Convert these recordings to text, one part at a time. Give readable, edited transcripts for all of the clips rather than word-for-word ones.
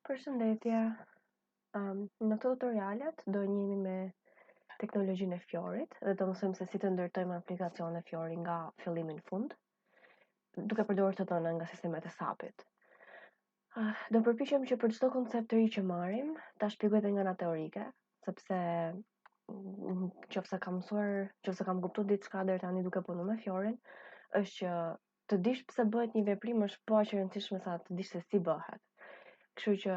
Përshëndetje. Në këto tutorialet do njihemi me teknologjinë e Fiorit dhe do mësojmë se si të ndërtojmë aplikacione Fiori nga fillimi në fund, duke përdorur të dhëna nga sistemet e SAP-it. Do përpiqem që për çdo koncept të ri që marrim, ta shpjegoj edhe nga ana teorike, sepse nëse kam kuptuar diçka deri tani duke punuar me Fiorin, është që të dish pse bëhet një veprim është po aq e rëndësishme sa të dish se si bëhet. Kështu që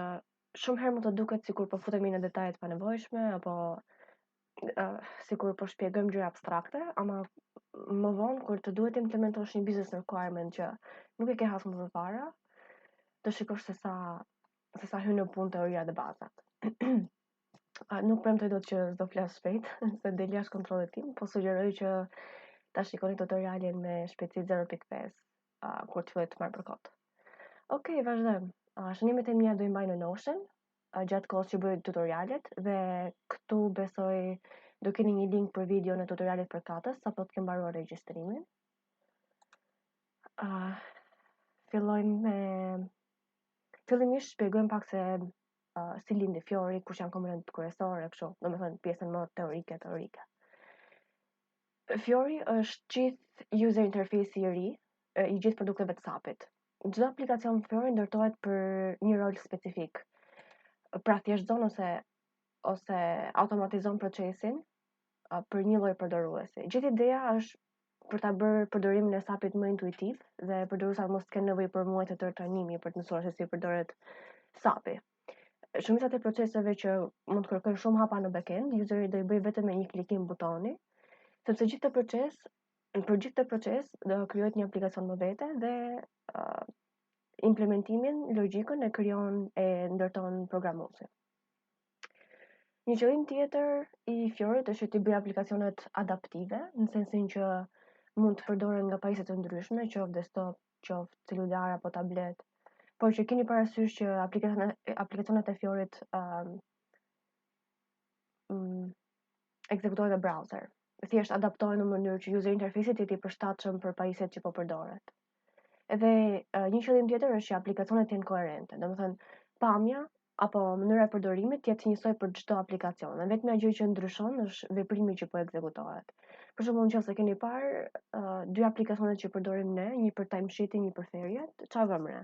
shumë herë mund të duket sikur po futemi në detajet pa nevojshme apo sikur po shpjegojmë gjëra abstrakte, ama më vonë kur të duhet të implementosh një business requirement që nuk e ke hasur më përpara, do shikosh se sa hyn në punë teoria dhe bazat. Nuk premtoj dot që do flas shpejt, se del jashtë kontrollit tim, po sugjeroj që ta shikoni tutorialin me shpejtësi 0.5 kur të fillojë të marr për kot. Okej, vazhdojmë. Shënimet e mia do i mbaj në Notion gjatë kohës që bëj tutorialet dhe këtu besoj do keni një link për video në tutorialet përkatës sapo të kem mbaruar regjistrimin. Fillimisht shpjegojmë pak se si lindi Fiori, kush janë komponentët kryesore, kështu, domethënë pjesën më teorike. Fiori është gjithë user interface i ri i gjithë produkteve të SAP-it. Çdo aplikacion Fiori ndërtohet për një rol specifik. Pra thjeshtëzon ose automatizon procesin për një lloj përdoruesi. Gjithë ideja është për ta bërë përdorimin e SAP-it më intuitiv dhe përdoruesat mos kenë nevojë për muaj të tërë trajnimi për të mësuar se si përdoret SAP-i. Shumica e proceseve që mund të kërkojnë shumë hapa në backend, useri do i bëjë vetëm me një klikim butoni, sepse për gjithë të proces do krijohet një aplikacion më vete dhe implementimin, logjikën e krijon e ndërton programuesi. Një qëllim tjetër i Fiorit është që të bëjë aplikacionet adaptive, në sensin që mund të përdoren nga pajisje të ndryshme, qoftë desktop, qoftë celular apo tablet, por që keni parasysh që aplikacionet e Fiorit ekzekutohen në browser. Thjesht adaptohen në mënyrë që user interface-i të jetë i përshtatshëm për pajisjet që po përdoret. Edhe një qëllim tjetër është që aplikacionet të jenë koherente, domethënë pamja apo mënyra e përdorimit të jetë njësoj për çdo aplikacion. Dhe vetmja gjë që ndryshon është veprimi që po ekzekutohet. Për shembull, nëse keni parë dy aplikacione që përdorim ne, një për timesheet-in, një për ferjet, çfarë vëmë ne?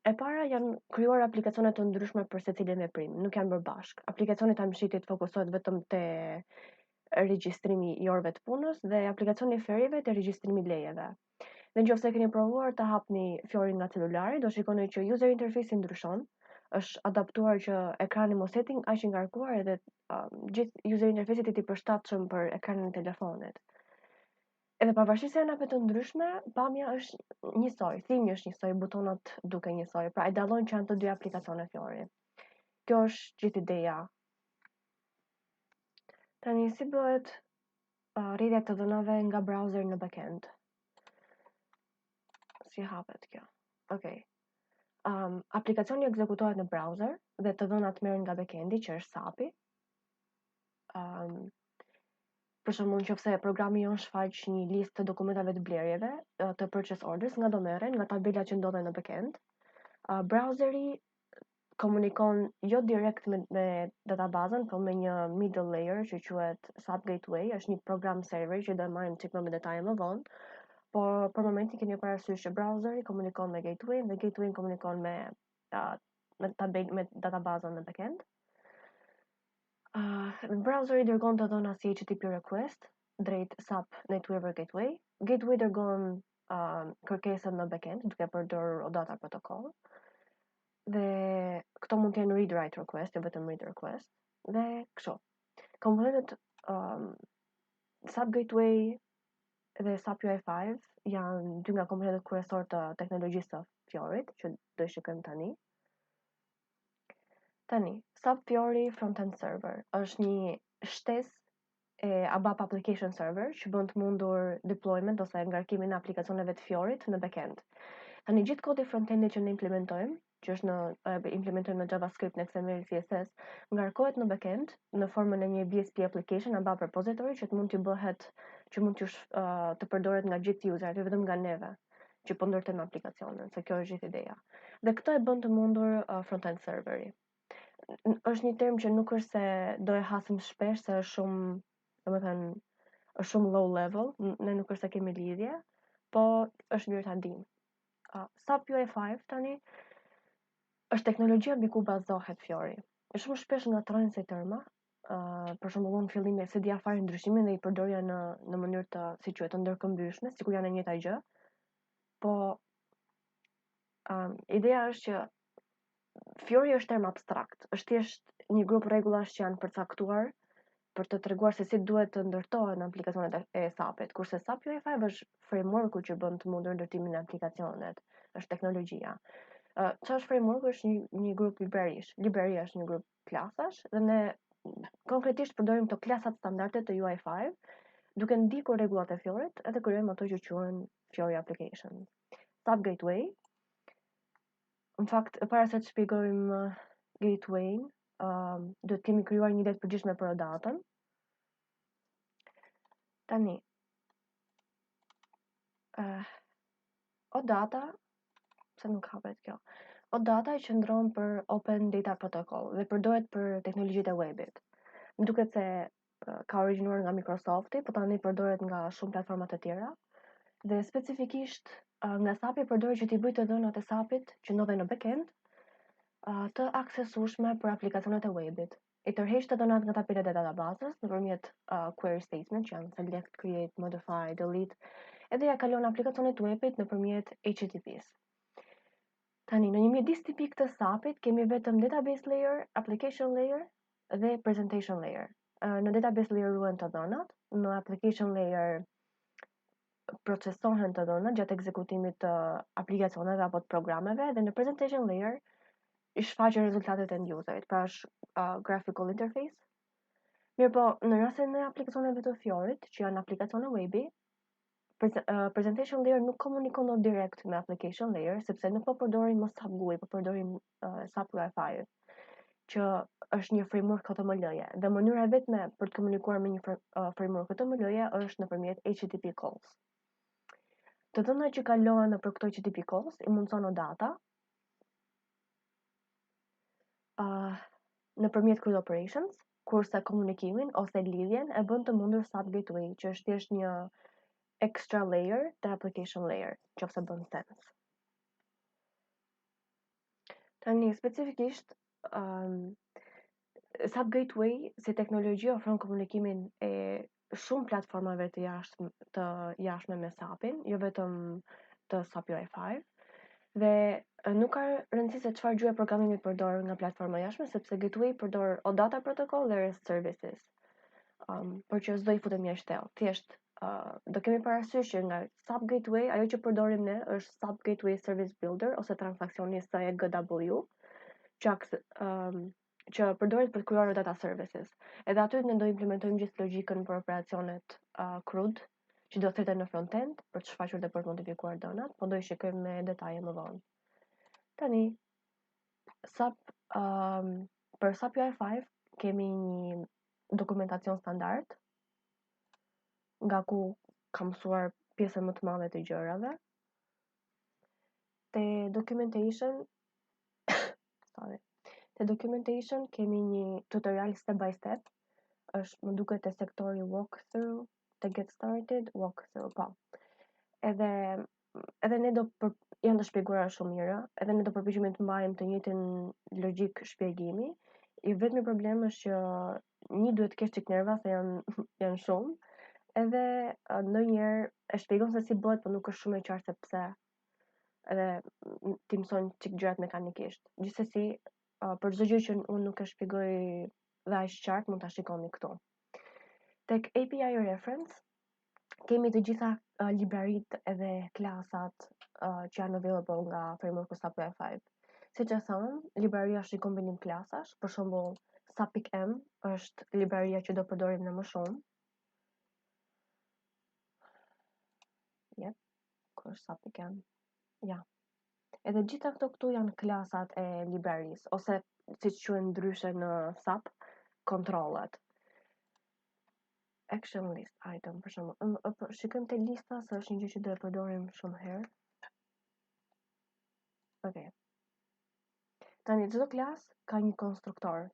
E para janë krijuar aplikacione të ndryshme për secilin veprim, nuk janë bërë bashkë. Aplikacioni i timesheet-it fokusohet vetëm te regjistrimi i orëve të punës dhe aplikacioni i ferjeve te regjistrimi i lejeve. Dhe nëse keni provuar të hapni Fiorin nga celulari, do shikoni që user interface-i ndryshon, është adaptuar që ekrani mos jetë aq i ngarkuar edhe gjithë user interface-i të jetë i përshtatshëm për ekranin e telefonit. Edhe pavarësisht se janë apo të ndryshme, pamja është njësoj, thimi është njësoj, butonat duken njësoj, pra e dallojnë që janë të dy aplikacione Fiori. Kjo është gjithë ideja. Tani si bëhet rritja të dhënave nga browser në backend? Si hapet kjo? Okej. Aplikacioni ekzekutohet në browser dhe të dhënat merren nga backendi që është SAP-i. Për shembull, nëse programi jon shfaq një listë të dokumentave të blerjeve, të purchase orders, nga do merren nga tabela që ndodhen në backend. Browseri komunikon jo direkt me databazën, por me një middle layer që quhet SAP Gateway, është një program server që do marrim çik më detaje më vonë. Por për momentin keni parasysh që browseri komunikon me gateway dhe gateway komunikon me databazën në backend. Browseri dërgon të dhëna si HTTP request drejt SAP Netweaver Gateway. Gateway dërgon kërkesën në backend duke përdorur OData protocol. Dhe këto mund të jenë read write request, jo vetëm read request. Dhe kështu. Komponentët SAP Gateway dhe SAP UI5 janë dy nga komponentët kryesor të teknologjisë së Fiorit, që do i shikojmë tani. SAP Fiori Frontend Server është një shtesë e ABAP Application Server që bën të mundur deployment ose ngarkimin e aplikacioneve të Fiorit në backend. Tani gjithë kodi frontendit që ne implementojmë, që është implementojmë në JavaScript, në XML, CSS, ngarkohet në backend në formën e një BSP application ABAP repository që mund të përdoret nga gjithë userit, vetëm nga neve, që po ndërtojmë aplikacionin, se kjo është gjithë ideja. Dhe këtë e bën të mundur front-end serveri. Është një term që nuk është se do e hasim shpesh, se është shumë, domethënë, është shumë low level, ne nuk është se kemi lidhje, po është mirë ta dim. SAP UI5 tani është teknologjia mbi ku bazohet Fiori. Shumë shpesh ngatrojnë se terma, për shembull në fillim se dia fare ndryshimin dhe i përdorja në mënyrë të, si quhet, të ndërkëmbyeshme, sikur janë e njëjta gjë. Po ideja është që Fiori është term abstrakt, është thjesht një grup rregullash që janë përcaktuar për të treguar se si duhet të ndërtohen aplikacionet e SAP-it, kurse SAP UI5 është frameworku që bën të mundur ndërtimin e aplikacionet, është teknologjia. Ç'është frameworku? Është një grup librarish. Libreria është një grup klasash dhe ne konkretisht përdorim këto klasat standarde të UI5, duke ndikur rregullat e Fiorit edhe krijojmë ato që quhen Fiori application. SAP Gateway. Në fakt, para se të shpjegojmë gateway-n, duhet kemi krijuar një ide të përgjithshme për OData-n. Tani, OData, se nuk hapet kjo. OData i qëndron për Open Data Protocol dhe përdoret për teknologjitë e webit. Më duket se ka origjinuar nga Microsofti, por tani përdoret nga shumë platforma të tjera. Dhe specifikisht nga SAP-i përdoret që t'i bëjë të dhënat e SAP-it që ndodhen në backend të aksesueshme për aplikacionet e webit. I tërheq të dhënat nga tapetet e databazës nëpërmjet query statement që janë select, create, modify, delete, edhe ja kalon aplikacionet webit nëpërmjet HTTP-s. Tani, në një mjedis tipik të SAP-it kemi vetëm database layer, application layer dhe presentation layer. Në database layer ruhen të dhënat, në application layer procesohen të dhënat gjatë ekzekutimit të aplikacioneve apo të programeve dhe në presentation layer i shfaqen rezultatet e end userit, pra është graphical interface. Mirë po, në rastin e aplikacioneve të Fiorit, që janë aplikacione webi, presentation layer nuk komunikon dot direkt me application layer, sepse nuk po përdorim më SAP GUI, po përdorim SAP UI5, që është një framework HTML-je. Dhe mënyra vetme për të komunikuar me një framework HTML-je është nëpërmjet HTTP calls. Të dhënat që kalohen nëpër këto HTTP calls i mundson OData nëpërmjet CRUD operations, kurse komunikimin ose lidhjen e bën të mundur SAP Gateway, që është thjesht një extra layer të application layer, nëse bën sens. Tani specifikisht SAP Gateway si teknologji ofron komunikimin e shumë platformave të jashtme me SAP-in, jo vetëm të SAP UI5, dhe nuk ka rëndësi se çfarë gjuhë programimi përdor nga platforma jashtme, sepse Gateway përdor OData protocol dhe REST services. Por që s'do i futem jashtë thellë. Thjesht do kemi parasysh që nga SAP Gateway ajo që përdorim ne është SAP Gateway Service Builder ose transaksionista e GW, që përdoret për të krijuar data services. Edhe aty ne do implementojmë gjithë logjikën për operacionet CRUD, që do theten në front-end për të shfaqur dhe për të modifikuar dhënat, po do i shikojmë me detaje më vonë. Tani, për SAP UI5 kemi një dokumentacion standard, nga ku kam mësuar pjesën më të madhe të gjërave. Te documentation kemi një tutorial step by step, është më duket te sektori walkthrough, te get started, walkthrough, po. Edhe ne janë të shpjeguara shumë mirë, edhe ne do përpiqemi të mbajmë të njëjtin logjik shpjegimi. I vetmi problem është që një duhet të kesh çik nerva se janë shumë, edhe ndonjëherë e shpjegon se si bëhet, por nuk është shumë e qartë se pse. Edhe ti mëson çik gjërat mekanikisht. Gjithsesi, për çdo gjë që unë nuk e shpjegoj dhe aq qartë, mund ta shikoni këtu. Tek API reference kemi të gjitha libraritë edhe klasat që janë available nga frameworku SAP UI5. Siç e them, libraria është një kombinim klasash, për shembull SAP.m është libraria që do përdorim ne më shumë. Ku është SAP.m? Ja. Edhe gjitha këtu janë klasat e librarisë, ose siç quhen ndryshe në SAP, kontrollet. Action list item, për shembull. Shikojmë te lista se është një gjë që do e përdorim shumë herë. Okay. Tani çdo klas ka një konstruktor.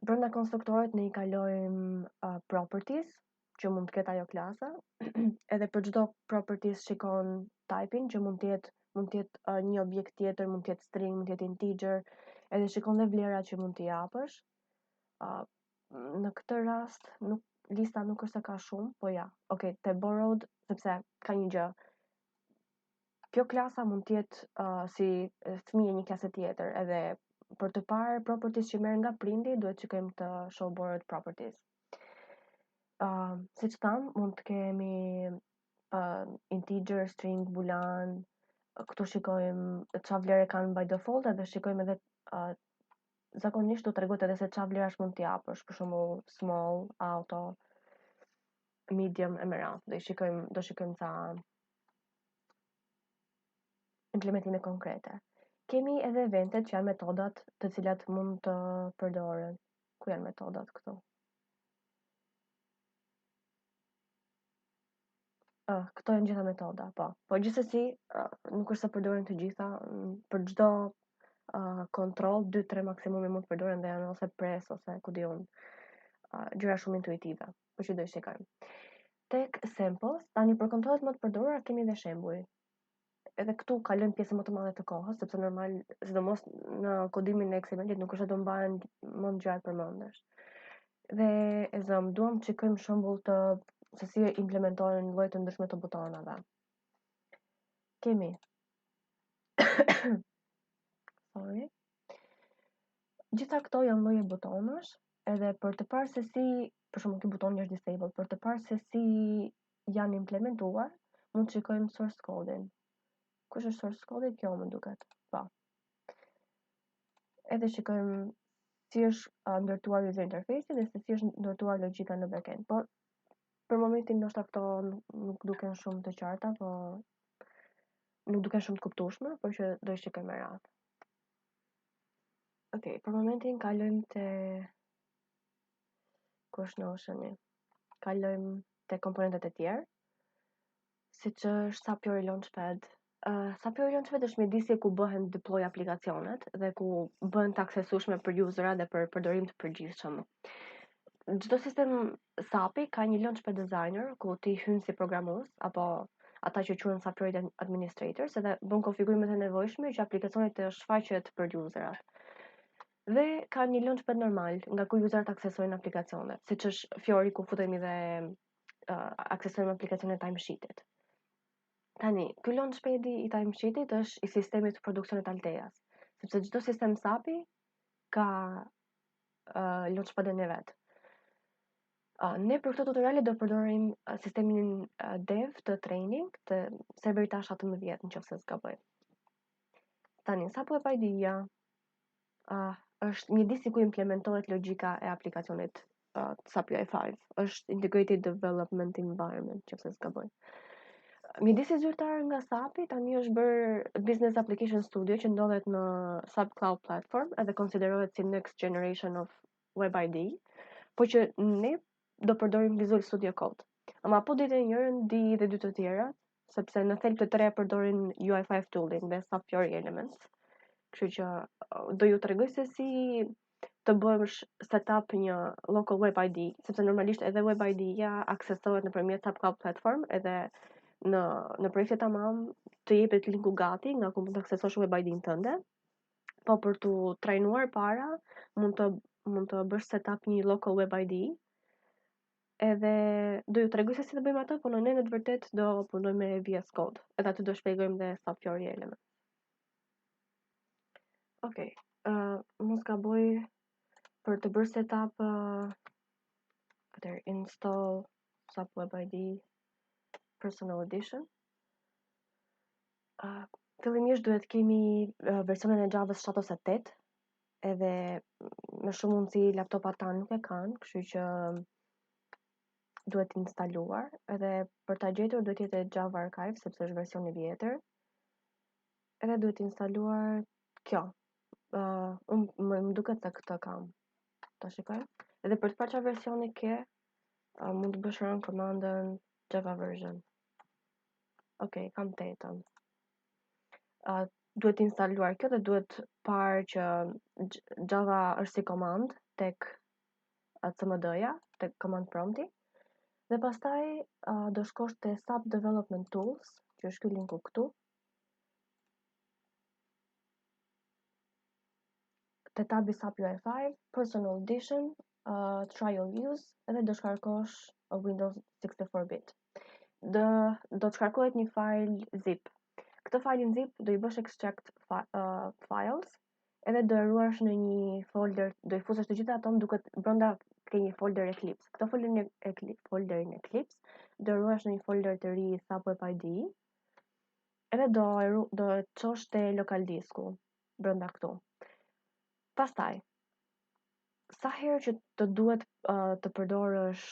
Brenda konstruktorit ne I kalojmë properties që mund të ketë ajo klasa. Edhe për çdo properties shikon typin që mund të jetë një objekt tjetër, mund të jetë string, mund të jetë integer, edhe shikon dhe vlerat që mund t'i japësh. Në këtë rast lista nuk është se ka shumë, po ja. Okay, te borrowed sepse ka një gjë. Kjo klasa mund të jetë si fëmijë një klase tjetër, edhe për të parë properties që merr nga prindi, duhet të shikojmë të show borrowed properties. Siç tham, mund të kemi integer, string, boolean. Këtu shikojmë çfarë vlere kanë by default, edhe shikojmë edhe zakonisht do tregohet edhe se çfarë vlerash mund t'i japësh, për shembull small, auto, medium e më radhë. Do shikojmë ca implementime konkrete. Kemi edhe eventet që janë metodat të cilat mund të përdoren. Ku janë metodat këtu? Këto janë gjitha metoda, po. Po gjithsesi, nuk është se përdoren të gjitha, për çdo kontroll 2-3 maksimumi mund të përdoren dhe janë ose press ose ku diun. Gjëra shumë intuitive, por që do i shikojmë. Tek samples, tani për kontrollet më të përdorura kemi dhe shembuj. Edhe këtu kalojmë pjesën më të madhe të kohës, sepse normal, sidomos në kodimin e XML-it nuk është se do mbahen më gjatë përmendesh. Dhe e zëm, duam të shikojmë shembull të se si implementohen lloje të ndryshme të butonave. Kemi sorry. Gjitha këto janë lloje butonash, edhe për të parë se si, për shembull, ky buton është disabled, për të parë se si janë implementuar, mund të shikojmë source code-in. Kush është source code? Kjo më duket. Po. Edhe shikojmë si është ndërtuar user interface dhe se si është ndërtuar logjika në backend. Po për momentin ndoshta këto nuk duken shumë të qarta, po nuk duken shumë të kuptueshme, por që do i shikojmë me radhë. Okej, për momentin kalojmë te kush notioni. Kalojmë te komponentet e tjerë, siç është Zapier Launchpad. Zapier Launchpad është mjedisje ku bëhen deploy aplikacionet dhe ku bëhen të aksesueshme për userat dhe për përdorim të përgjithshëm. Çdo sistem SAP ka një Launchpad designer ku ti hyn si programues apo ata që quhen Zapier administrators edhe bën konfigurimet e nevojshme që aplikacioni të shfaqet për userat. Dhe ka një Launchpad normal nga ku userat aksesojnë aplikacionet, siç është Fiori ku futemi dhe aksesojmë aplikacionet e timesheetit. Tani, ky Launchpad I timesheetit është I sistemit të produksionit Alteas, sepse çdo sistem SAP ka Launchpadin e vet. Ne për këtë tutorial do përdorim sistemin dev të training të serverit A17 nëse s'gaboj. Tani, SAP Web ID-ja është mjedisi ku implementohet logjika e aplikacionit SAP UI5. Është Integrated Development Environment nëse s'gaboj. Mjedisi zyrtar nga SAP tani është bërë Business Application Studio që ndodhet në SAP Cloud Platform edhe konsiderohet si next generation of Web ID, po që ne do përdorim Visual Studio Code. Ama po ditë njërën di dhe dy të tjera, sepse në thelb të tre përdorin UI5 tooling dhe SAP Fiori Elements. Kështu që do ju tregoj se si të bësh setup një local web ID, sepse normalisht edhe web ID-ja aksesohet nëpërmjet SAP Cloud Platform edhe në projektet tamam të jepet linku gati nga ku mund të aksesosh web ID-n tënde. Po për tu trajnuar para mund të bësh setup një local web ID. Edhe do ju tregoj se si të bëjmë atë, por ne në të vërtet do punojmë me VS Code. Edhe aty do shpjegojmë dhe SAP Fiori Elements. Okej, mos gaboj për të bërë setup install SAP Web ID Personal Edition. Fillimisht duhet kemi versionin e Javës 7 ose 8, edhe me shumë mundësi laptopat tanë nuk e kanë, kështu që duhet instaluar, edhe për ta gjetur duhet jetë Java Archive sepse është versioni I vjetër. Edhe duhet instaluar kjo. Më duket se këtë kam. Ta shikoj. Edhe për të parë çfarë versioni ke, mund të bësh run commandën Java version. Okej, kam 8-ën. duhet instaluar kjo dhe duhet parë që Java është si komand tek CMD-ja, tek command prompti. Dhe pastaj do shkosh te SAP Development Tools, që është ky linku këtu. Te tabi SAP UI5, Personal Edition, Trial Use, edhe do shkarkosh Windows 64-bit. Do të shkarkohet një file zip. Këtë file zip do i bësh extract files, edhe do e ruash në një folder, do i fusesh të gjitha ato duket brenda ke një folder Eclipse. Këtë folderin Eclipse do e ruash në një folder të ri SAP Web IDE, edhe do e çosh te local disku brenda këtu. Pastaj, sa herë që të duhet të përdorësh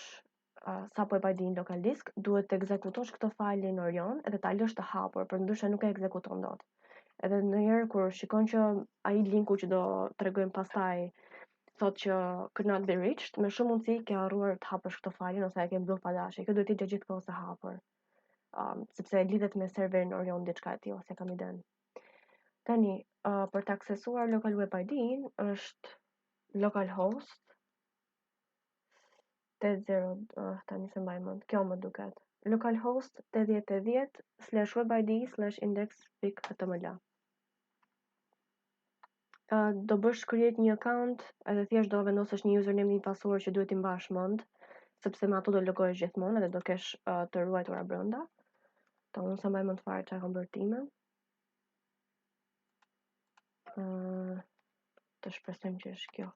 SAP Web IDE në local disk, duhet të ekzekutosh këtë file në Orion edhe ta lësh të hapur, përndryshe nuk e ekzekuton dot. Edhe ndonjëherë kur shikon që ai linku që do tregojmë pastaj thotë që could not be reached, me shumë mundësi ke harruar të hapësh këtë file ose e ke mbyll padashi. Kjo duhet të jetë gjithkohës e hapur. Sepse lidhet me serverin Orion diçka e tillë, se kam iden. Tani, për të aksesuar local web ID-n është localhost 80, tani se mbaj mend, kjo më duket. Localhost 8080/webid/index.html. Do bësh create një account, edhe thjesht do vendosësh një username dhe një password që duhet i mbash mend, sepse me ato do logohesh gjithmonë edhe do kesh të ruajtura brenda. Unë se mbaj mend fare çfarë kam bërë time. Të shpresojmë që është kjo.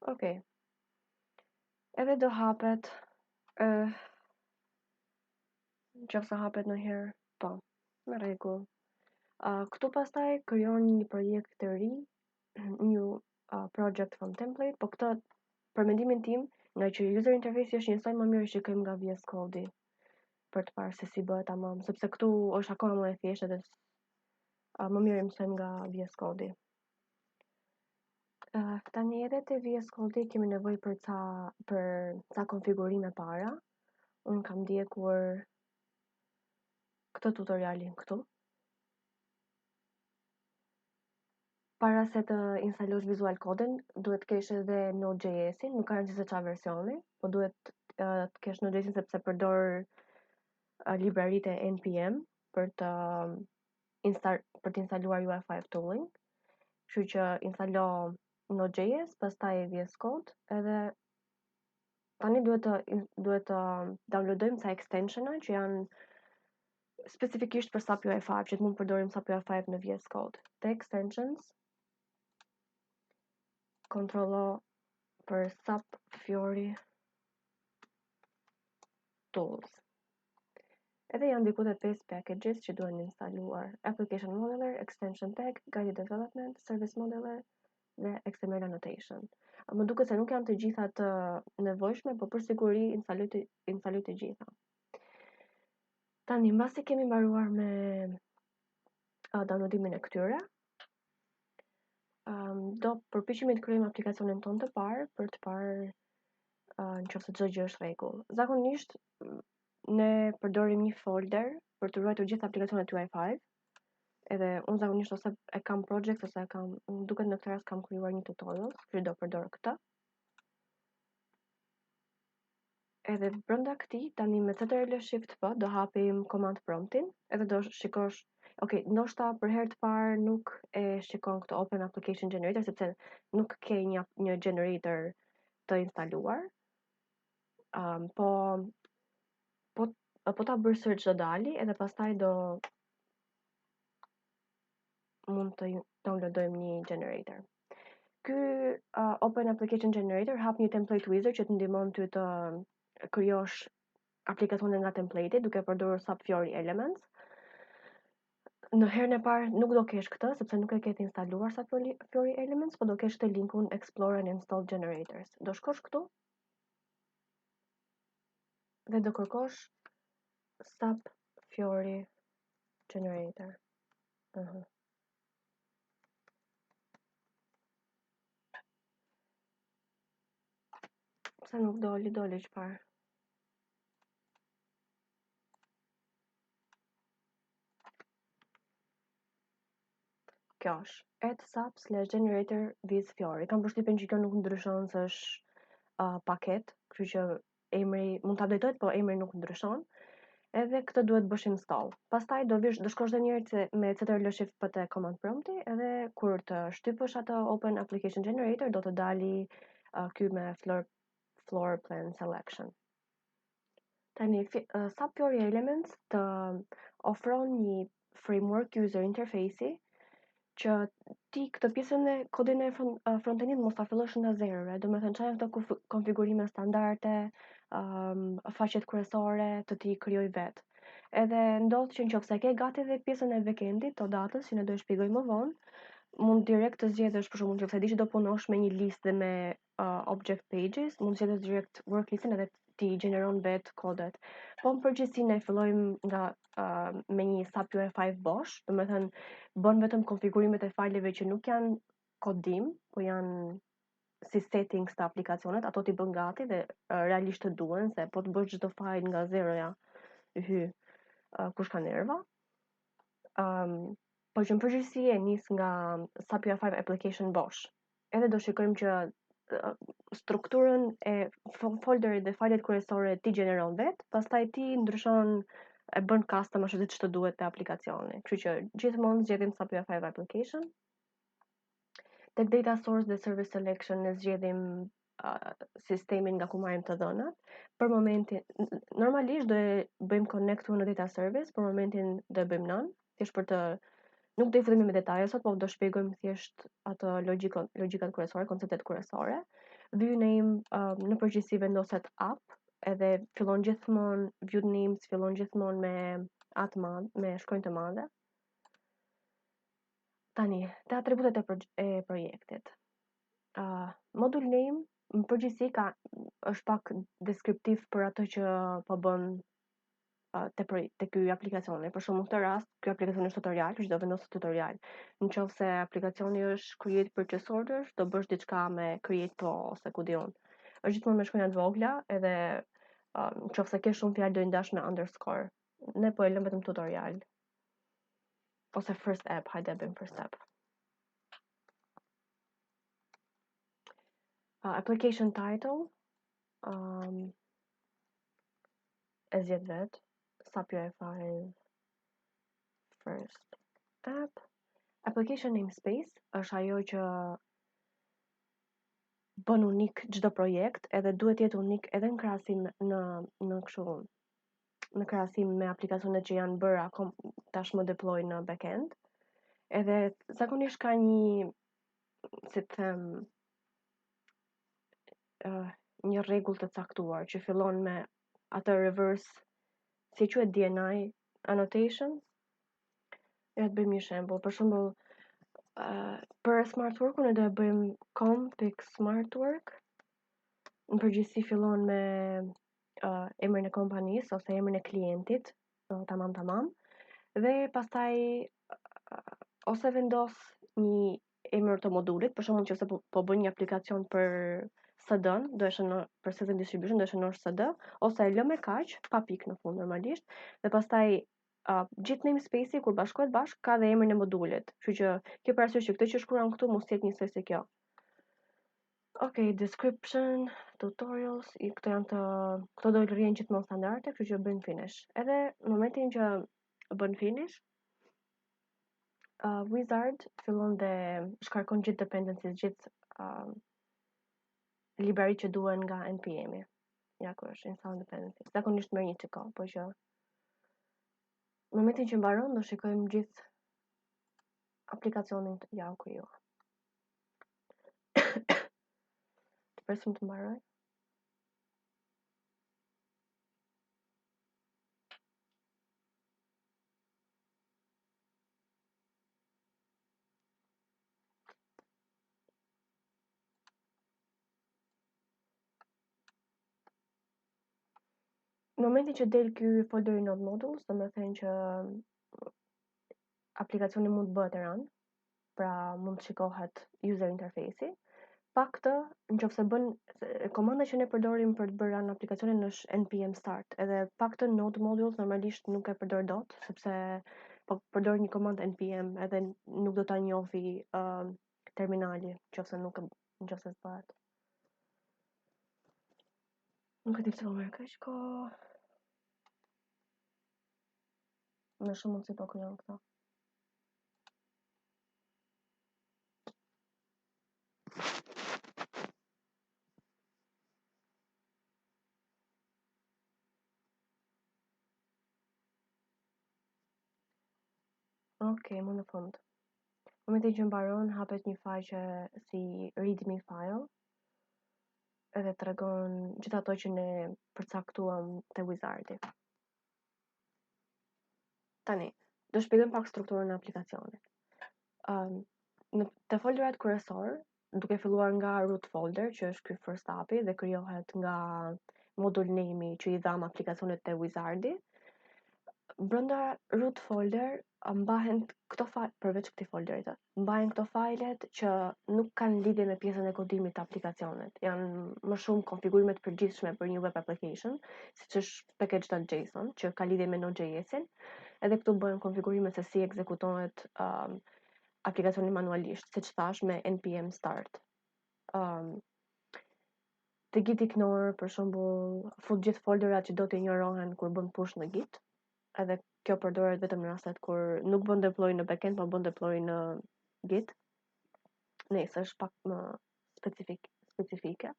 Okej. Edhe do hapet nëse hapet ndonjëherë, po, në rregull. Këtu pastaj krijon një projekt të ri, new project from template, po këtë për mendimin tim, nga që user interface është njësoj, më mirë shikojmë nga VS Code për të parë se si bëhet tamam, sepse këtu është akoma më e thjeshtë edhe më mirë mësojmë nga VS Code. Tani edhe te VS Code kemi nevojë për ca konfigurime para. Unë kam ndjekur këtë tutorialin këtu. Para se të instalosh Visual Code-in, duhet të kesh edhe Node.js-in, nuk ka rëndësi se çfarë versioni, po duhet të kesh Node.js-in sepse përdor libraritë e npm për të instaluar UI5 tooling. Kështu që instalo Node.js, pastaj VS Code, edhe tani duhet të downloadojmë ca extensiona që janë specifikisht për SAP UI5, që të mund përdorim SAP UI5 në VS Code. Te extensions, kontrollo për SAP Fiori Tools. Edhe janë diku te 5 packages që duhen instaluar: Application Modeler, Extension Tag, Guided Development, Service Modeler dhe XML Annotation. Më duket se nuk janë të gjitha të nevojshme, po për siguri instaloj të gjitha. Tani, mbasi kemi mbaruar me downloadimin e këtyre, do përpiqemi të krijojmë aplikacionin tonë të parë për të parë nëse çdo gjë është rregull. Zakonisht ne përdorim një folder për të ruajtur gjithë aplikacionet UI5. Edhe unë zakonisht ose e kam project ose duket në këtë rast kam krijuar një tutorial, që do përdor këtë. Edhe brenda këtij, tani me Ctrl Shift P do hapim command promptin, edhe do shikosh, ndoshta për herë të parë nuk e shikon këtë Open Application Generator sepse nuk ke një generator të instaluar. Po ta bësh search do dali, edhe pastaj mund të downloadojmë një generator. Ky Open Application Generator hap një template wizard që të ndihmon ty të krijosh aplikacione nga template duke përdorur SAP Fiori Elements. Në herën e parë nuk do kesh këtë sepse nuk e ke të instaluar SAP Fiori Elements, po do kesh këtë linkun Explore and Install Generators. Do shkosh këtu dhe do kërkosh SAP Fiori Generator. Pse nuk doli çfarë? Kjo është @sap/generator with Fiori. Kam përshtypjen që kjo nuk ndryshon se është paket, kështu që emri mund ta updatohet, po emri nuk ndryshon. Edhe këtë duhet bësh install. Pastaj do shkosh edhe një herë me Ctrl Shift P te command prompti, edhe kur të shtypësh atë Open Application Generator do të dali ky me floor plan selection. Tani SAP Fiori Elements të ofron një framework user interface që ti këtë pjesën e kodin e frontendit mos ta fillosh nga zero, domethënë çfarë janë këto konfigurime standarde, faqet kryesore të ti krijoj vet. Edhe ndodh që nëse ke gati edhe pjesën e backendit të datës, që ne do e shpjegoj më vonë, mund direkt të zgjedhësh për shembull nëse di që do punosh me një listë me object pages, mund të zgjedhësh direkt worklistën edhe ti gjeneron vet kodet. Po në përgjithësi ne fillojmë nga me një SAP UI5 bosh, domethënë bën vetëm konfigurimet e fajleve që nuk janë kodim, po janë si settings të aplikacionet, ato ti bën gati dhe realisht të duhen, se po të bësh çdo fajl nga zeroja, kush ka nerva. Po që në përgjithësi e nis nga SAP UI5 application bosh. Edhe do shikojmë që strukturën e folderit dhe fajlet kryesore ti gjeneron vet, pastaj ti ndryshon e bën custom ashtu siç të duhet te aplikacioni. Kështu që gjithmonë zgjedhim SAP UI5 application. Tek data source dhe service selection ne zgjedhim sistemin nga ku marrim të dhënat. Për momentin normalisht do e bëjmë connect në data service, për momentin do e bëjmë none, thjesht për të nuk do i futemi me detaje sot, po do shpjegojmë thjesht ato logjikat kryesore, konceptet kryesore. View name në përgjithësi vendoset app, edhe fillon gjithmonë view names fillon gjithmonë me me shkronjë të madhe. Tani, te atributet e projektit. Module name në përgjithësi është pak deskriptiv për atë që po bën te ky aplikacioni. Për shembull, në këtë rast, ky aplikacion është tutorial, që do vendos tutorial. Nëse aplikacioni është create purchase orders, do bësh diçka me create pro ose ku diun. Është gjithmonë me shkronja të vogla, edhe nëse ke shumë fjalë do i ndash me underscore. Ne po e lëm vetëm tutorial. Ose first app, hajde bëjmë first app. Application title e zgjedh vet. SAP UI5 first app. Application namespace është ajo që bën unik çdo projekt, edhe duhet jetë unik edhe në krahasim në krahasim me aplikacionet që janë bërë tashmë deploy në backend. Edhe zakonisht ka një, si të them, një rregull të caktuar që fillon me atë reverse, si quhet DNI annotation. Ja të bëjmë një shembull. Për shembull, për smartwork ne do e bëjmë config smartwork. Në përgjithësi fillon me emrin e kompanisë ose emrin e klientit, tamam. Dhe pastaj ose vendos një emër të modulit, për shembull nëse po bën një aplikacion për SD-n, do e shënon për System Distribution, do e shënosh SD, ose e lë me kaq, pa pikë në fund normalisht, dhe pastaj gjithë namespace-i kur bashkohet bashkë ka dhe emrin e modulit. Kështu që ke parasysh që këtë që shkruan këtu mos jetë njësoj si kjo. Okay, description, tutorials, këto do rrihen gjithmonë standarde, kështu që bëjmë finish. Edhe në momentin që bën finish, wizard fillon dhe shkarkon gjithë dependencies, gjithë librari që duhen nga npm-i. Ja ku është install dependencies. Zakonisht merr një çiko, po që në momentin që mbaron do shikojmë gjithë aplikacionin ja u krijua. Të presim të mbaroj. Në momentin që del ky folder i node modules, do të thënë që aplikacioni mund të bëhet run, pra mund të shikohet user interface-i. Pa këtë, nëse bën komanda që ne përdorim për të bërë run aplikacionin është npm start, edhe pa këtë node modules normalisht nuk e përdor dot, sepse po përdor një komandë npm edhe nuk do ta njohë terminali, nëse s'bëhet. Nuk e di pse më merr kaq kohë. Në shumë mundësi po krijon këto. Okej, më në fund. Momentin që mbaron, hapet një faqe si readme file edhe tregon gjithë ato që ne përcaktuam te wizardi. Tani, do shpjegojmë pak strukturën e aplikacionit. Te folderat kryesor, duke filluar nga root folder, që është ky first api dhe krijohet nga module name-i që i dham aplikacionit te wizardi. Brenda root folder mbahen këto file, përveç këtij folderit, mbahen këto fajlet që nuk kanë lidhje me pjesën e kodimit të aplikacionit. Janë më shumë konfigurime të përgjithshme për një web application, siç është package.json, që ka lidhje me Node.js-in, edhe këtu bëhen konfigurime se si ekzekutohet aplikacioni manualisht, siç thash me npm start. Te git ignore, për shembull, fut gjithë folderat që do të injorohen kur bën push në git. Edhe kjo përdoret vetëm në rastet kur nuk bën deploy në backend, por bën deploy në git. Nëse është pak më specifike.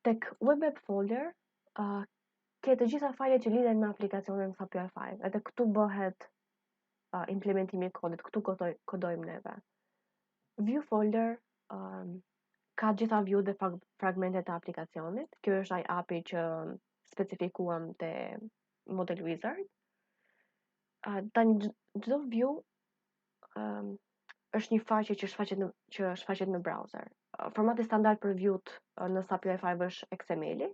Tek web app folder, ke të gjitha fajlet që lidhen me aplikacionin SAPUI5. Edhe këtu bëhet implementimi i kodit, këtu kodojmë neve. View folder ka gjitha view dhe fragmentet e aplikacionit. Kjo është ai API që specifikuam te Model Wizard. Tani çdo view është një faqe që shfaqet në browser. Formati standard për view-t në SAPUI5 është XML-i.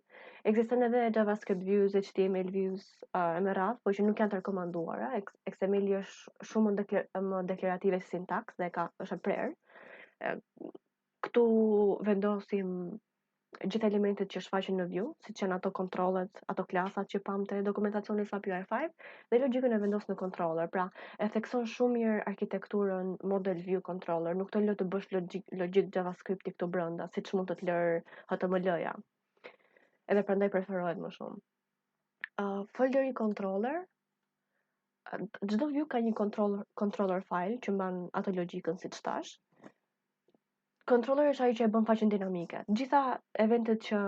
Ekziston edhe JavaScript views, HTML views me radhë, por që nuk janë të rekomanduara. XML-i është shumë më deklarative si sintaks dhe është e prerë. Këtu vendosim gjithë elementet që shfaqen në view, siç janë ato kontrollet, ato klasat që pam te dokumentacioni SAPUI5 dhe logjikën e vendos në controller. Pra, e thekson shumë mirë arkitekturën model view controller, nuk të lë të bësh logjik JavaScript këtu brenda, siç mund të lër HTML-ja. Edhe prandaj preferohet më shumë. Folderi controller, çdo view ka një controller file që mban atë logjikën siç thash. Controller është ai që e bën faqen dinamike. Gjitha eventet që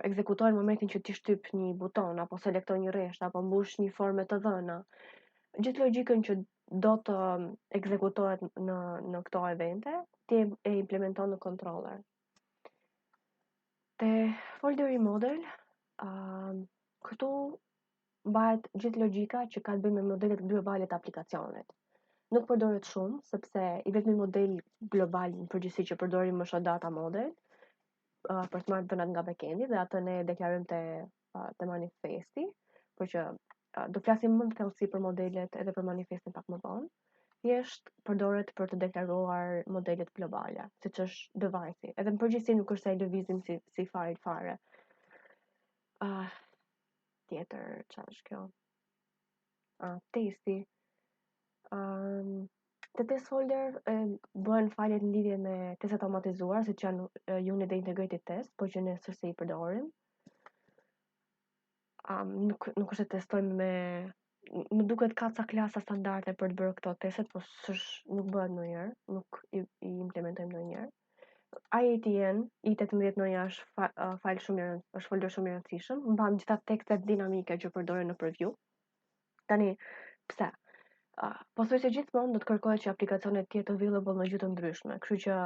ekzekutohen në momentin që ti shtyp një buton apo selekton një rresht apo mbush një formë të dhëna, gjithë logjikën që do të ekzekutohet në këto evente, ti e implementon në controller. Te folderi model, këtu mbahet gjithë logjika që ka të bëjë me modelet globale të aplikacionit. Nuk përdoret shumë, sepse i vetmi model global në përgjithësi që përdorim është data model, për të marrë dhënat nga backendi dhe atë ne deklarojmë te manifesti, por që do flasim më në thellësi për modelet edhe për manifestin pak më vonë. Thjesht përdoret për të deklaruar modelet globale, siç është device-i. Edhe në përgjithësi nuk është se e lëvizim si file fare. Tjetër, çfarë është kjo? Testi. Te test folder bëhen fajlet në lidhje me testet automatizuar, siç janë unit dhe integrated test, por që ne sërish i përdorim. Nuk është të testojmë më duket ka ca klasa standarde për të bërë këto testet, por nuk bëhet ndonjëherë, nuk i implementojmë ndonjëherë. IATN, I18 është file është folder shumë i rëndësishëm, mban gjitha tekstet dinamike që përdoren në preview. Tani, pse? Po thuaj se gjithmonë do të kërkohet që aplikacionet të jetë available në gjuhë të ndryshme, kështu që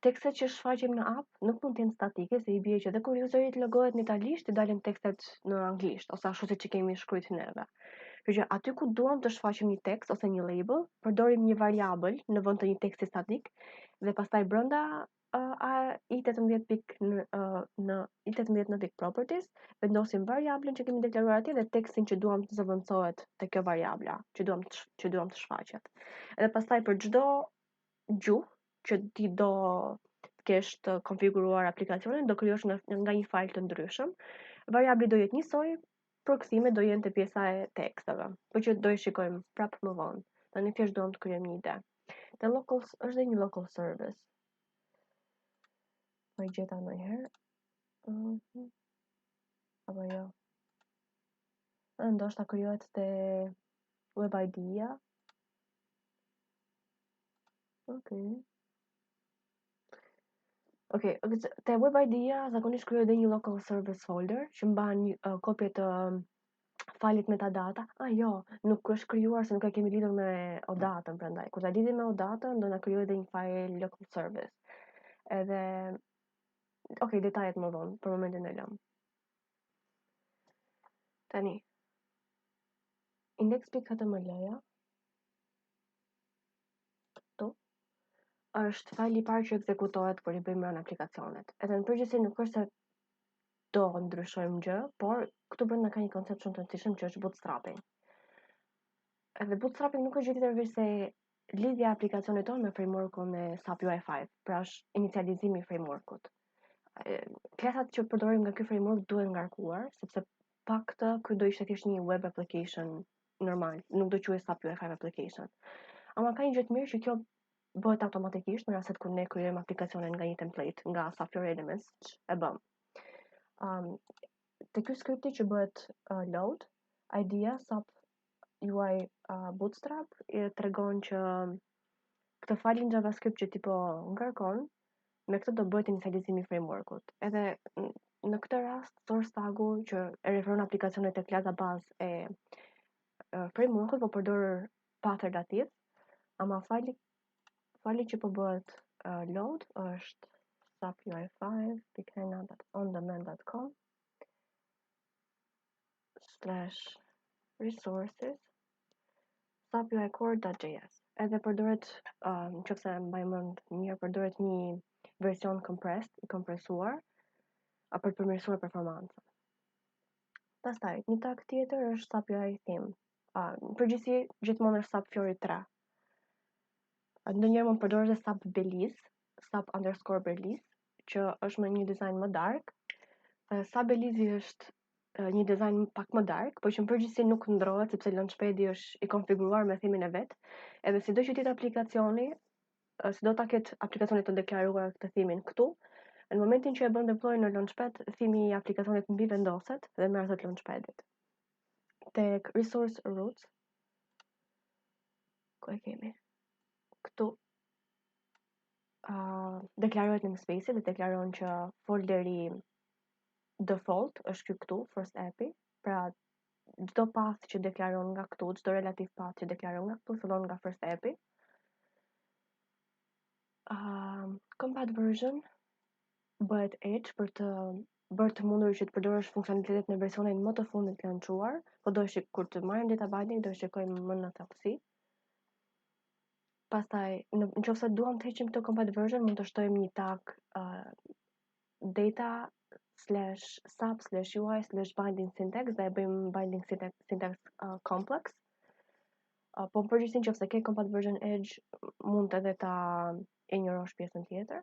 tekstet që shfaqim në app nuk mund të jenë statike, se i bie që edhe kur useri të logohet në italisht, i dalin tekstet në anglisht ose ashtu siç i kemi shkruajtur neve. Kështu që aty ku duam të shfaqim një tekst ose një label, përdorim një variabël në vend të një teksti statik dhe pastaj brenda I18 në I18 properties vendosim variablin që kemi deklaruar atje dhe tekstin që duam të zëvendësohet te kjo variabla, që duam të shfaqet. Edhe pastaj për çdo gjuhë që ti do të kesh të konfiguruar aplikacionin, do krijosh nga një file të ndryshëm. Variabli do jetë njësoj, përkthime do jenë te pjesa e teksteve, por që do i shikojmë prapë më vonë. Tani thjesht duam të kryejmë një ide. Te local është dhe një local service. Po i gjeta ndonjëherë. Apo jo. Ndoshta krijohet te web ID-ja. Okej, te web ID-ja zakonisht krijohet dhe një local service folder që mban kopje të falit metadata. Jo, nuk është krijuar se nuk e kemi lidhur me odatën prandaj. Kur ta lidhim me odatën, do na krijohet dhe një file local service. Edhe detajet më vonë, për momentin e lëm. Tani index.html-ja këtu është fajli i parë që ekzekutohet kur i bëjmë run aplikacionet. Edhe në përgjithësi nuk është se do ndryshojmë gjë, por këtu brenda ka një koncept shumë të rëndësishëm që është bootstrapping. Edhe bootstrapping nuk është gjë tjetër veç se lidhja e aplikacionit tonë me frameworkun e SAP UI5, pra është inicializimi i frameworkut. Klasat që përdorim nga ky framework duhen ngarkuar, sepse pa këtë ky do ishte thjesht një web application normal, nuk do quhet SAP UI5 application. Ama ka një gjë të mirë që kjo bëhet automatikisht në rastet kur ne krijojmë aplikacionin nga një template, nga SAP UI Elements, e bëm. Te ky skripti që bëhet load, idea SAP UI Bootstrap i tregon që këtë falin JavaScript që ti po ngarkon, me këtë do bëhet inicializimi i frameworkut. Edhe në këtë rast source tagu që e referon aplikacionet te klasa bazë e frameworkut po përdor path relativ, ama fali që po bëhet load është sapui5.onDemand.com/resources sapuicore.js. Edhe përdoret, nëse mbaj mend mirë, përdoret një version kompresuar për të përmirësuar performancën. Pastaj, një tag tjetër është SAP UI theme. Në përgjithësi gjithmonë është SAP Fiori 3. Ndonjëherë mund përdorësh dhe SAP Belize, SAP_Belize, që është me një dizajn më dark. SAP Belize është një dizajn pak më dark, por që në përgjithësi nuk ndrohet sepse launchpadi është i konfiguruar me themin e vet. Edhe sido që të aplikacioni, sido ta ketë aplikacioni të deklaruar këtë themin këtu, në momentin që e bën deploy në launchpad, themi i aplikacionit mbi vendoset dhe merret te launchpadit. Tek resource roots, ku e kemi? Këtu deklarohet namespace dhe deklaron që folderi default është ky këtu, first api, pra çdo path që deklaron nga këtu, çdo relative path që deklaron nga këtu fillon nga first api. Compat version bëhet edge për të bërë të mundur që të përdorësh funksionalitetet në versionin më të fundit të lançuar, po kur të marrim databinding do shikojmë më në thellësi. Pastaj, nëse duam të heqim këtë compat version, mund të shtojmë një tag data/sap/ui/binding syntax dhe e bëjmë binding syntax complex. Po në përgjithësi nëse ke compat version edge, mund edhe ta injorosh pjesën tjetër.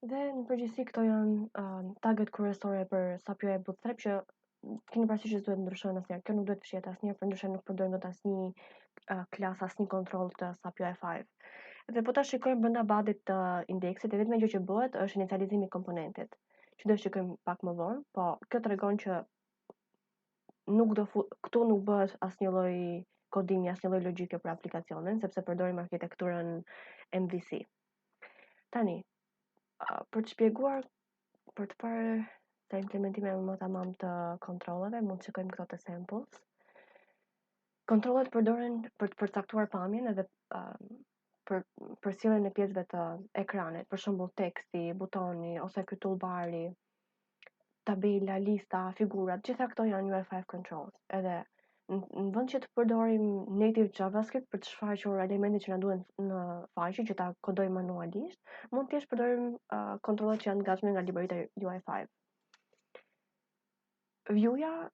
Dhe në përgjithësi këto janë tagët kryesore për SAP UI Bootstrap që keni parasysh që duhet ndryshojnë asnjëherë. Kjo nuk duhet fshihet asnjëherë, për ndryshe nuk përdorim dot asnjë klas, asnjë kontroll të SAP UI5. Dhe po ta shikojmë brenda badit të indeksit, e vetmja gjë që bëhet është inicializimi i komponentit, që do shikojmë pak më vonë, po kjo tregon që këtu nuk bëhet asnjë lloj kodimi, asnjë lloj logjike për aplikacionin, sepse përdorim arkitekturën MVC. Tani, për të shpjeguar, për të parë të implementime më tamam të kontrolleve, mund të shikojmë këto të samples. Kontrollet përdoren për të përcaktuar pamjen edhe për sjelljen e pjesëve të ekranit, për shembull teksti, butoni ose ky toolbari, tabela, lista, figurat, gjitha këto janë UI5 controls. Edhe në vend që të përdorim native JavaScript për të shfaqur elementet që na duhen në faqe që ta kodojmë manualisht, mund të përdorim kontrollet që janë gatshme nga libraritë e UI5. View-ja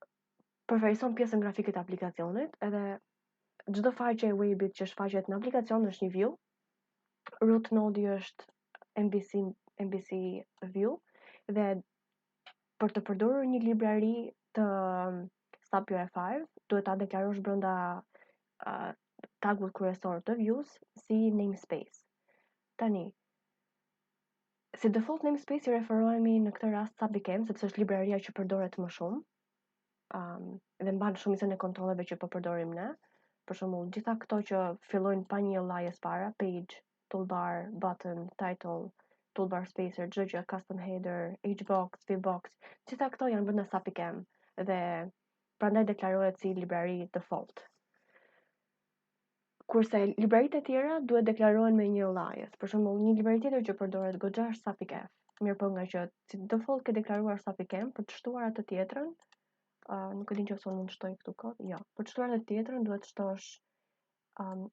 përfaqëson pjesën grafike të aplikacionit, edhe çdo faqe e webit që shfaqet në aplikacion është një view. Root node është MVC view, Dhe për të përdorur një librari të SAP UI5, duhet ta deklarosh brenda tagut kryesor të views si namespace. Tani, si default namespace i referohemi në këtë rast SAP-ICAM, sepse është libraria që përdoret më shumë. Dhe mban shumicën e kontrolleve që po përdorim ne. Për shembull, gjitha këto që fillojnë pa një alias para, page, toolbar, button, title, toolbar spacer, çdo gjë, custom header, hbox, vbox, gjitha këto janë brenda SAP-ICAM dhe prandaj deklarohet si librari default. Kurse libraritë e tjera duhet deklarohen me një alias. Për shembull, një librari tjetër që përdoret goxha është SAP-ICAM. Mirëpo nga që si default ke deklaruar SAP-ICAM, për të shtuar atë tjetrën, nuk e di nëse mund të shtoj këtu kod. Jo, për të shtuar atë tjetrën duhet të shtosh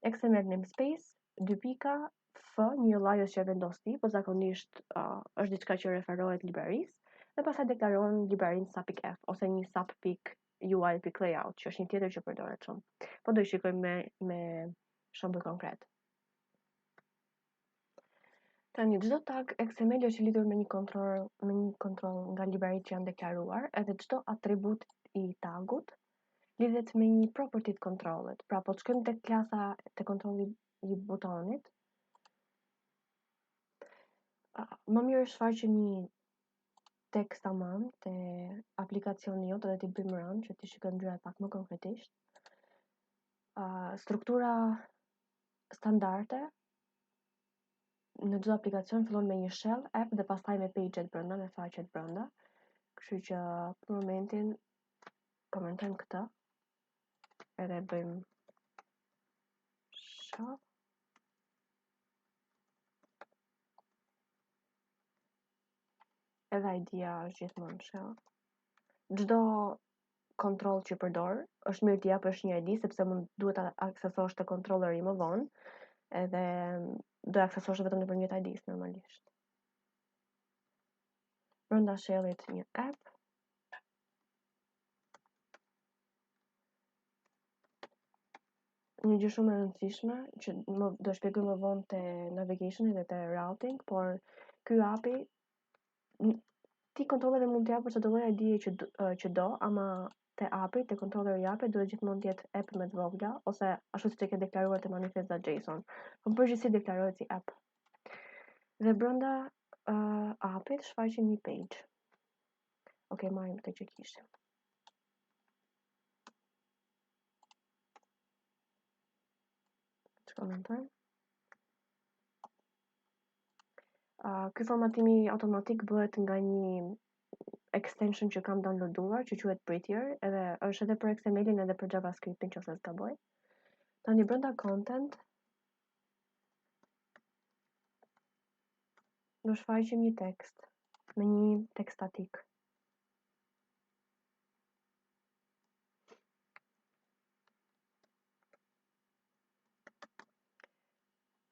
XML namespace, 2 pika, f, një alias që vendos ti, po zakonisht është diçka që referohet librarisë, dhe pastaj deklaron librarinë SAP-ICAM ose një SAP.UI.layout, që është një tjetër që përdoret shumë. Po do i shikojmë me shembull konkret. Tani çdo tag XML është i lidhur me një kontroll nga libraritë që janë deklaruar, edhe çdo atribut i tagut lidhet me një property të kontrollit. Pra po të shkojmë tek klasa te kontrolli i butonit. Më mirë shfaqem një tekst tamam te aplikacioni jot edhe ti bëjmë run që ti shikojmë gjërat pak më konkretisht. Struktura standarde në çdo aplikacion fillon me një shell app dhe pastaj me page-et brenda, me faqet brenda. Kështu që për momentin komentojmë këtë edhe bëjmë shell. Edhe idea është gjithmonë shell. Çdo kontroll që përdor është mirë t'i japësh një ID sepse duhet ta aksesosh te kontrolleri më vonë, edhe do aksesosh vetëm nëpërmjet ID-s normalisht. Brenda shellit një app. Një gjë shumë e rëndësishme që do shpjegoj më vonë te navigation dhe te routing, por ky api ti kontrolleve mund të japësh çdo lloj ID që do, ama te api, te kontrolleri i apit duhet gjithmonë të jetë app me të vogla ose ashtu siç e ke deklaruar te manifest.json. Në përgjithësi deklarohet si app. Dhe brenda apit shfaqet një page. Okej, marrim këtë që kishim. Komentojmë. Ky formatimi automatik bëhet nga një extension që kam downloaduar që quhet Prettier, edhe është edhe për XML-in edhe për JavaScript-in nëse s'gaboj. Tani brenda content do shfaqim një tekst me një tekst statik.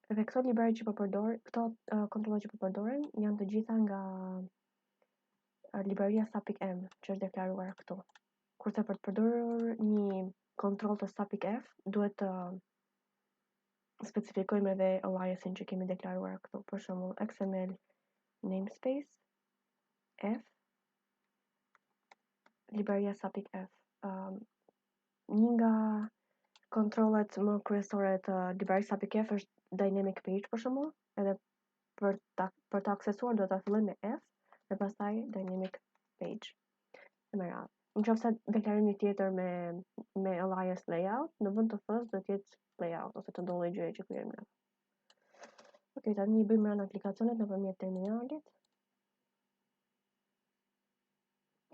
Edhe këto librari që po përdor, këto kontrolle që po përdoren janë të gjitha nga libraria SAP-ICAM që është deklaruar këtu. Kurse për të përdorur një kontroll të SAP-ICAM duhet të specifikojmë edhe aliasin që kemi deklaruar këtu. Për shembull, XML namespace f libraria SAP-ICAM. Një nga kontrollet më kryesore të librarisë SAP-ICAM është dynamic page për shembull, edhe për ta aksesuar duhet ta filloj me f dhe pastaj dynamic page. Në qoftë deklarimi tjetër me alias layout, në vend të f-s do të jetë layout ose të ndonjë gjëje që krijojmë ne. Okej, tani bëjmë run aplikacionet nëpërmjet terminalit.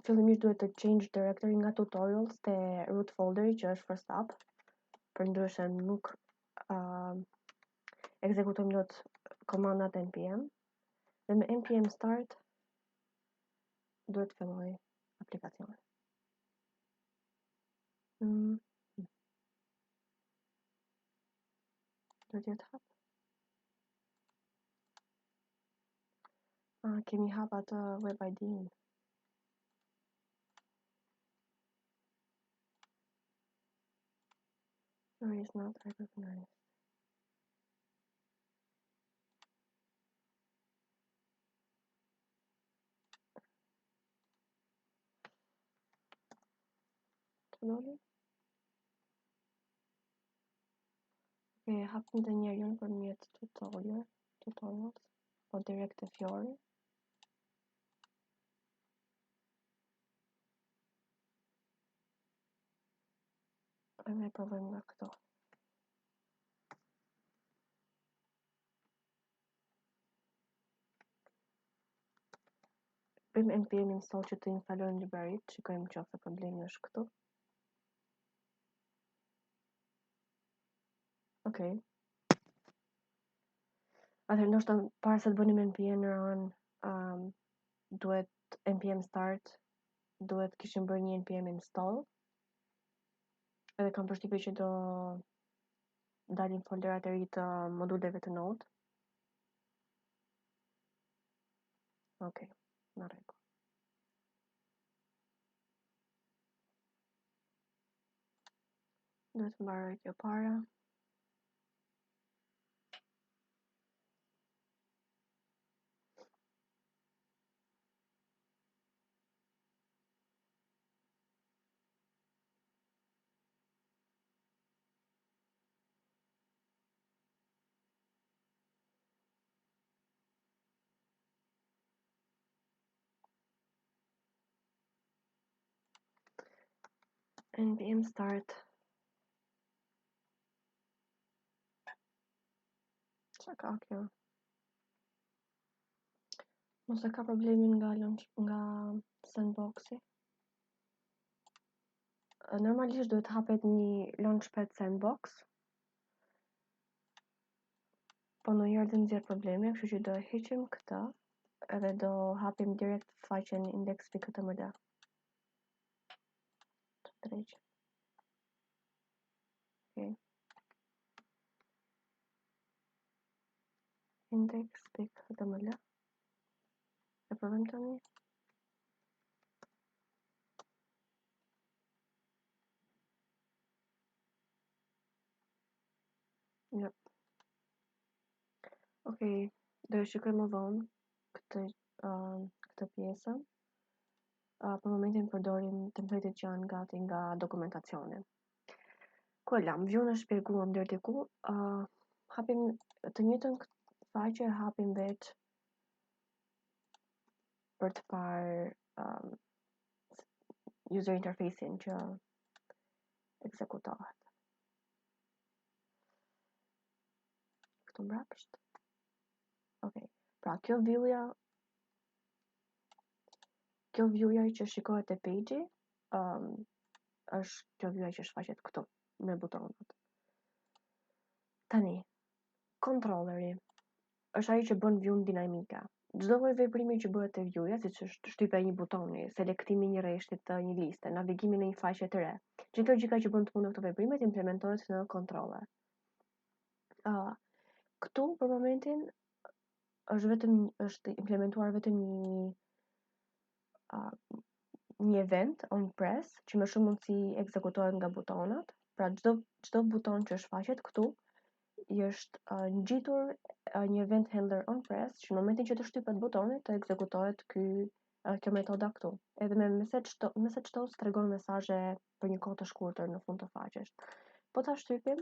Fillimisht duhet të change directory nga tutorials te root folderi që është first up. Përndryshe nuk ekzekutojmë dot komandat npm dhe me npm start duhet të filloj aplikacioni. Duhet jetë hap. Kemi hap atë web ID-n. Sorry, it's not recognized. që doli? E hapim të njerë jënë për mjetë tutorials, po direkt të Fiori. E me provojmë nga këto. Bëjmë npm install që të instalojmë librerit, shikojmë qoftë problemi është këtu. Okej. Atëherë ndoshta para se të bënim npm run, duhet npm start, duhet kishim bërë një npm install. Edhe kam përshtypjen që do dalin folderat e ri të moduleve të Node. Okej, në rregull. Duhet mbaroj kjo para. npm start. Çka ka kjo? Mos e ka problemin nga sandboxi. Normalisht duhet hapet një launchpad sandbox. Po ndonjëherë të nxjerr probleme, kështu që do heqim këtë edhe do hapim direkt faqen index.html. Drejt. Okay. Index.html. E provojmë tani. Jo. Okej, do e shikoj më vonë këtë pjesën. Për momentin përdorim templatet që janë gati nga dokumentacioni. Ku e lam? View-n e shpjeguam deri diku. Hapim të njëjtën faqe, hapim vetë për të parë user interface-in që ekzekutohet. Këtu mbrapsht. Okej. Pra kjo view-ja që shikohet te page-i, është kjo view-ja që shfaqet këtu me butonat. Tani, controlleri është ai që bën view-n dinamike. Çdo lloj veprimi që bëhet te view-ja, siç është shtypja e një butoni, selektimi i një rreshti të një liste, navigimi në një faqe të re, gjithë logjika që bën të punë këto veprime implementohet në controller. Këtu për momentin është implementuar vetëm një event on press që më shumë mundësi ekzekutohet nga butonat. Pra çdo buton që shfaqet këtu është ngjitur një event handler on press që në momentin që të shtypet butoni të ekzekutohet kjo metoda këtu. Edhe me message toast tregon mesazhe për një kohë të shkurtër në fund të faqes. Po ta shtypim,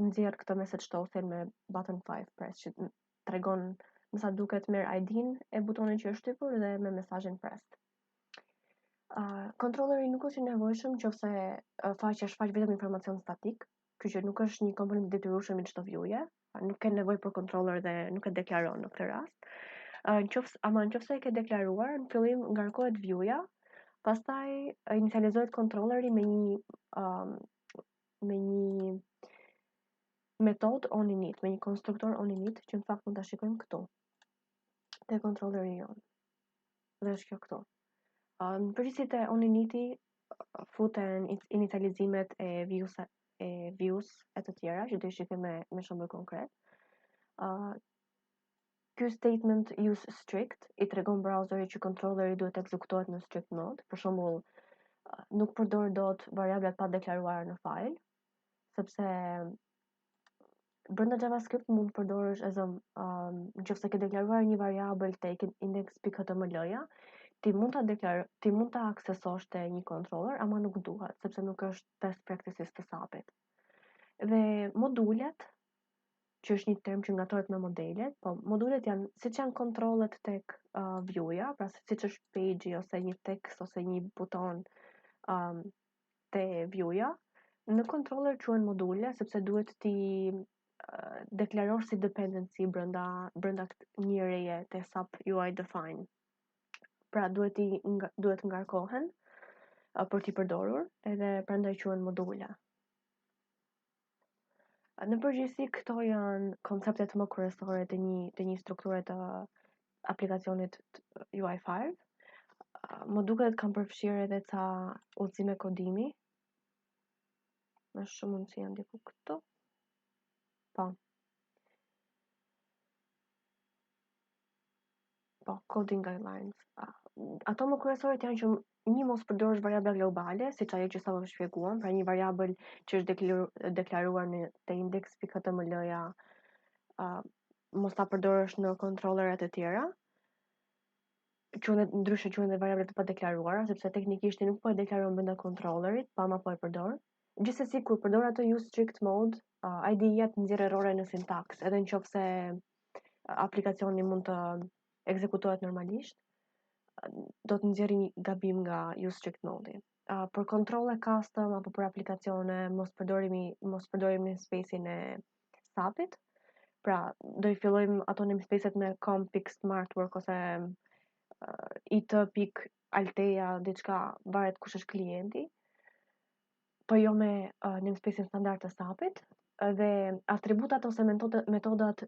nxjerr këtë message toast me button 5 press që tregon me sa duket merr ID-n e butonit që është shtypur dhe me mesazhin press. Controlleri nuk është i nevojshëm nëse faqja shfaq vetëm informacion statik, kështu që nuk është një komponent i detyrueshëm i çdo view-je, nuk ka nevojë për controller dhe nuk e deklaron në këtë rast. Nëse e ke deklaruar, në fillim ngarkohet view-ja, pastaj inicializohet controlleri me një metodë onInit, me një konstruktor onInit që në fakt mund ta shikojmë këtu. Te controlleri jon. Dhe është kjo këtu. Në përgjithësi te onIniti futen inicializimet e views e të tjera që do i shikojmë me shembull konkret. Ky statement use strict i tregon browserit që controlleri duhet të ekzekutohet në strict mode. Për shembull, nuk përdor dot variablat pa deklaruara në file, sepse brenda JavaScript mund të përdorësh nëse ke deklaruar një variabël tek index.html-ja, ti mund ta aksesosh te një controller, ama nuk duhet, sepse nuk është best practices të SAP-it. Dhe modulet, që është një term që ngatohet me modelet, po modulet janë siç janë kontrollet tek view-ja, pra siç është page ose një tekst ose një buton te view-ja, në controller quhen module sepse duhet ti deklarosh si dependency brenda një reje te SAP UI define. Pra duhet ngarkohen për t'i përdorur, edhe prandaj quhen module. Në përgjithësi këto janë konceptet më kryesore të një strukture të aplikacionit UI5. Më duket kam përfshirë edhe ca udhëzime kodimi. Është shumë mundësi janë diku këtu. Po, coding guidelines. Ato më kryesoret janë që një mos përdorësh variabla globale, siç ajo që sa më shpjeguam, pra një variabël që është deklaruar në te index.html-ja, mos ta përdorësh në kontrollerat e tjera. Ndryshe quhen dhe variabla të padeklaruara, sepse teknikisht nuk po e deklaron brenda kontrollerit, pa ma po e përdor. Gjithsesi kur përdor ato use strict mode, IDE-ja të nxjerr errore në sintaks, edhe nëse aplikacioni mund të ekzekutohet normalisht, do të nxjerrë një gabim nga use strict mode. Për kontrolle custom apo për aplikacione mos përdorim space-in e SAP-it. Pra, do I fillojmë ato namespace-et me config smartwork ose it.altea, diçka varet kush është klienti. Po jo me namespace-in standard të SAP-it, dhe atributat ose metodat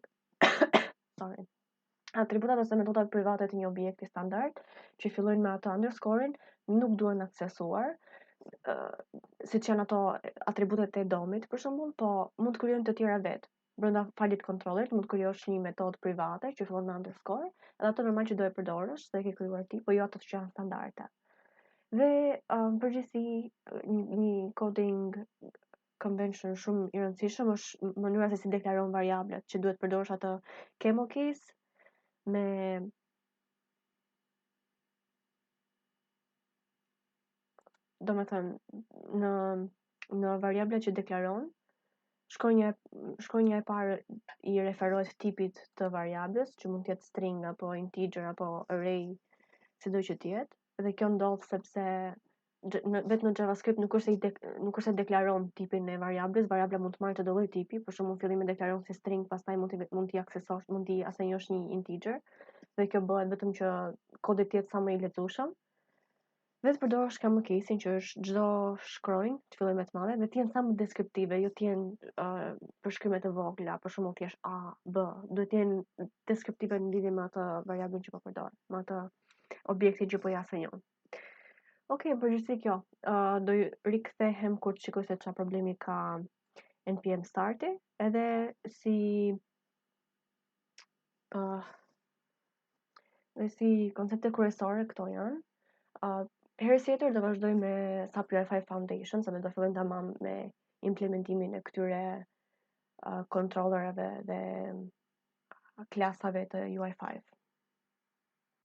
atributat ose metodat private të një objekti standard që fillojnë me ato underscore-in nuk duhen aksesuar, siç janë ato atributet e DOM-it për shembull, po mund të krijojnë të tjera vetë. Brenda falit controllerit mund të krijosh një metodë private që fillon me underscore, edhe ato normal që do e përdorësh, se e ke krijuar ti, po jo ato që janë standarde. Dhe përgjithësi një coding convention shumë I rëndësishëm është mënyra se si deklaron variablet, që duhet përdorësh atë camel case me domethënë në variabla që deklaron, shkronja e parë I referohet tipit të variablës, që mund të jetë string apo integer apo array, sido që të jetë, dhe kjo ndodh sepse vetë në JavaScript nuk është se deklaron tipin e variablës, variabla mund të marrë çdo lloj tipi, për shembull fillim e deklaron si string, pastaj mund t'i aksesosh, mund t'i asenjosh një integer, dhe kjo bëhet vetëm që kodi të jetë sa më I lexueshëm. Vetë përdorosh camel case-in që është çdo shkronjë të fillojë me të madhe dhe të jenë sa më deskriptive, jo të jenë përshkryme të vogla, për shembull thjesht A, B, duhet të jenë deskriptive në lidhje me atë variablin që po përdor, me atë objektin që po ja asenjon. Okej, përgjithësi kjo, do rikthehem kur të shikoj se çfarë problemi ka npm starti, edhe si koncepte kryesore këto janë. Herës tjetër do vazhdoj me SAP UI5 Foundation, se do fillojmë tamam me implementimin e këtyre controllerave dhe klasave të UI5.